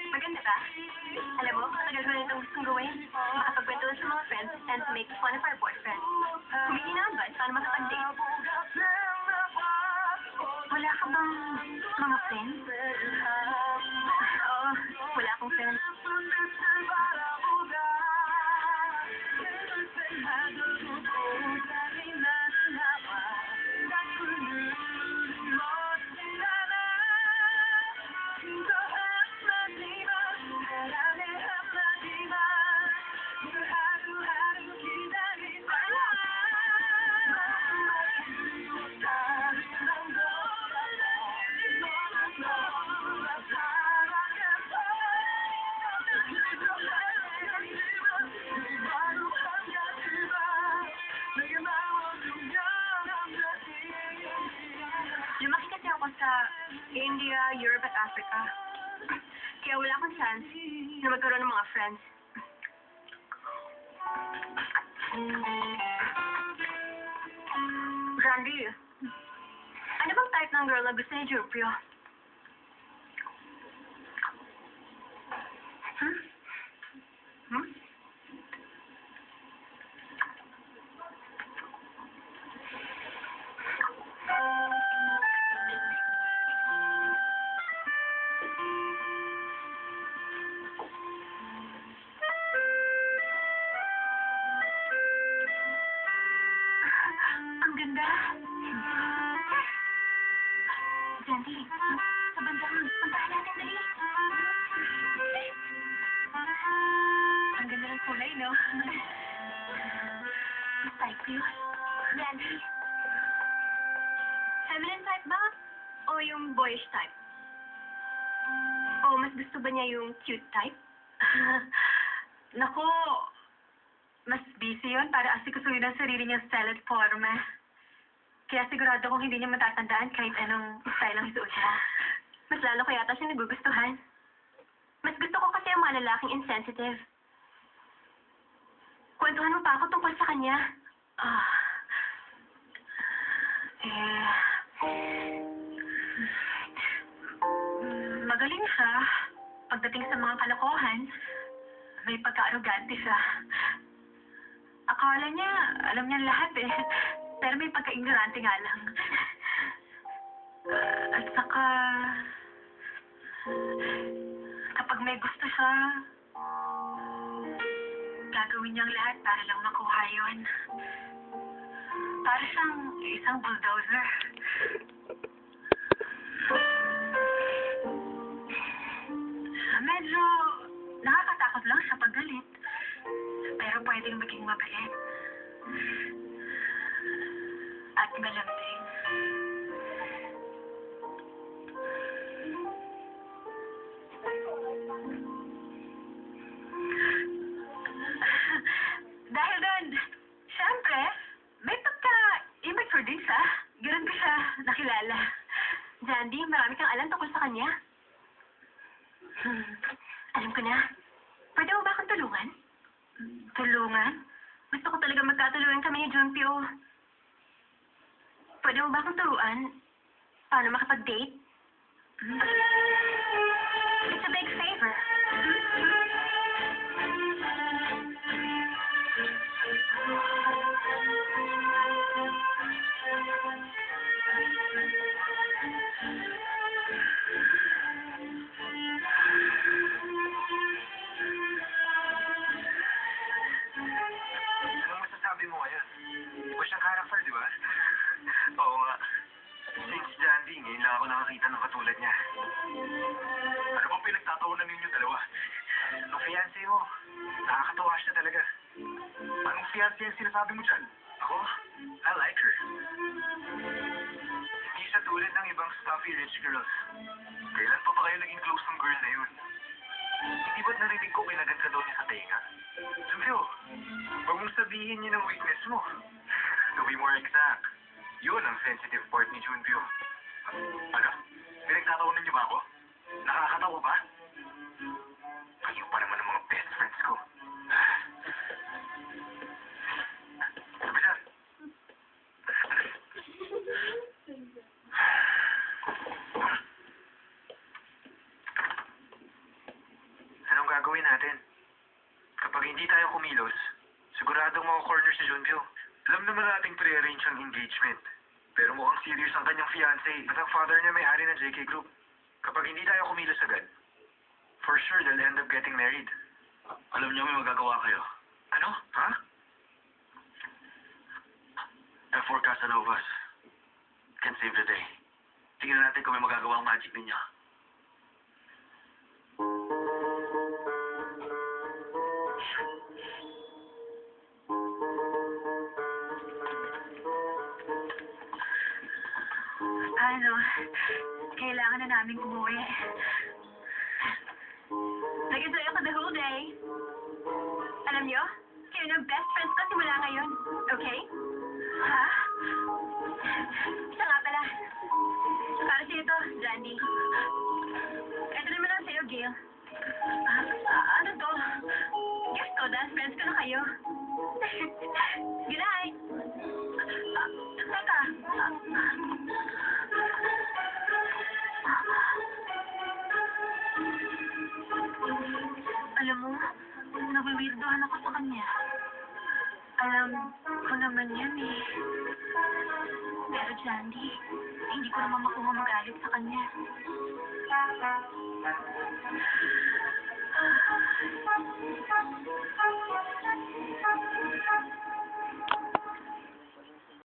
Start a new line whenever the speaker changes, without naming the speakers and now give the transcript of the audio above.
Maganda ba? Alam mo, matagal ko na itong gustong gawin. Makapagkwentuhan sa mga friends and to make fun of our boyfriend. Humingi na advice paano makapag-date. Wala ka bang mga friends? Oo, wala akong friends. Lumaki kasi ako sa India, Europe at Africa. Kaya wala akong chance na magkaroon ng mga friends. Randy, ano bang type ng girl na gusto ni Jupio? Ang ganda. Jandy, sa bandang, puntahan natin dali. Ang ganda ng kulay, no? Type ko yun. Jandy, feminine type ba? O yung boyish type? O mas gusto ba niya yung cute type?
Naku, mas busy yun para asikasuhin ang sarili niyang style at forma. Kaya sigurado kong hindi niya matatandaan kahit anong style ang isuot niya.
Mas lalo ko yata siya nagugustuhan. Mas gusto ko kasi ang mga lalaking insensitive. Kwentuhan mo pa ako tungkol sa kanya.
Magaling siya. Pagdating sa mga kalokohan, may pagka-arrogante siya. Akala niya, alam niya lahat eh. Pero may pagka-ignorante nga lang. At saka, kapag may gusto siya, gagawin niyang lahat para lang makuha yun. Para siyang isang bulldozer. Medyo nakakatakot lang siya pag galit. Pero pwedeng maging mabait. At malambing. Dahil doon, siyempre, may pagka-immature din siya. Ganun ko siya nakilala.
Jandy, marami kang alam tungkol sa kanya. Alam ko na. Pwede mo ba akong tulungan?
Tulungan?
Gusto ko talaga magkatulungan kami ni Junpyo. Pwede mo ba akong turuan? Paano makapag-date? It's a big favor.
Anong masasabi mo ngayon? Iba siyang character, di ba? Oo nga. Since Jandy, ngayon lang ako nakakita ng katulad niya. Ano bang pinagtatawanan ninyo dalawa? Nung fiancé mo, nakakatawa siya talaga. Anong fiancé yung sinasabi mo dyan? Ako? I like her. Hindi siya tulad ng ibang stuffy rich girls. Kailan pa ba kayo naging close ng girl na yun? Hindi Di ba't narinig ko kinagat ka daw niya sa tenga? Junpyo, huwag mong sabihin yun ang weakness mo. To be more exact, yun ang sensitive part ni Junpyo. Ano? Pinagtatawanan niyo ba ako? Nakakatawa ba? Kayo pa naman ang mga best friends ko. Sabi-san! Anong gagawin natin? Kapag hindi tayo kumilos, siguradong mga-corner si Junpyo. Alam naman nating pre-arrange ang engagement. Pero mukhang serious ang kanyang fiancé at ang father niya may-ari ng JK Group. Kapag hindi tayo kumilos agad, for sure they'll end up getting married. Alam niyo may magagawa kayo. Ano? Ha? F4 Casanovas can save the day. Tingnan natin kung may magagawa ang magic ninyo.
Ano, kailangan na namin umuwi.
Nag-enjoy ako the whole day. Alam niyo, kayo ng best friends ko simula ngayon. Okay?
Ha?
Siya nga pala. Para sa'yo to, Jandy. Ito naman lang sa'yo, Gail.
Ano to?
Guess ko, dance friends ko na kayo. Good night.
Teka. Alam mo, nawiwirdohan ako sa kanya. Alam ko naman yan eh. Pero Jandy, hindi ko naman makuha magalit sa kanya.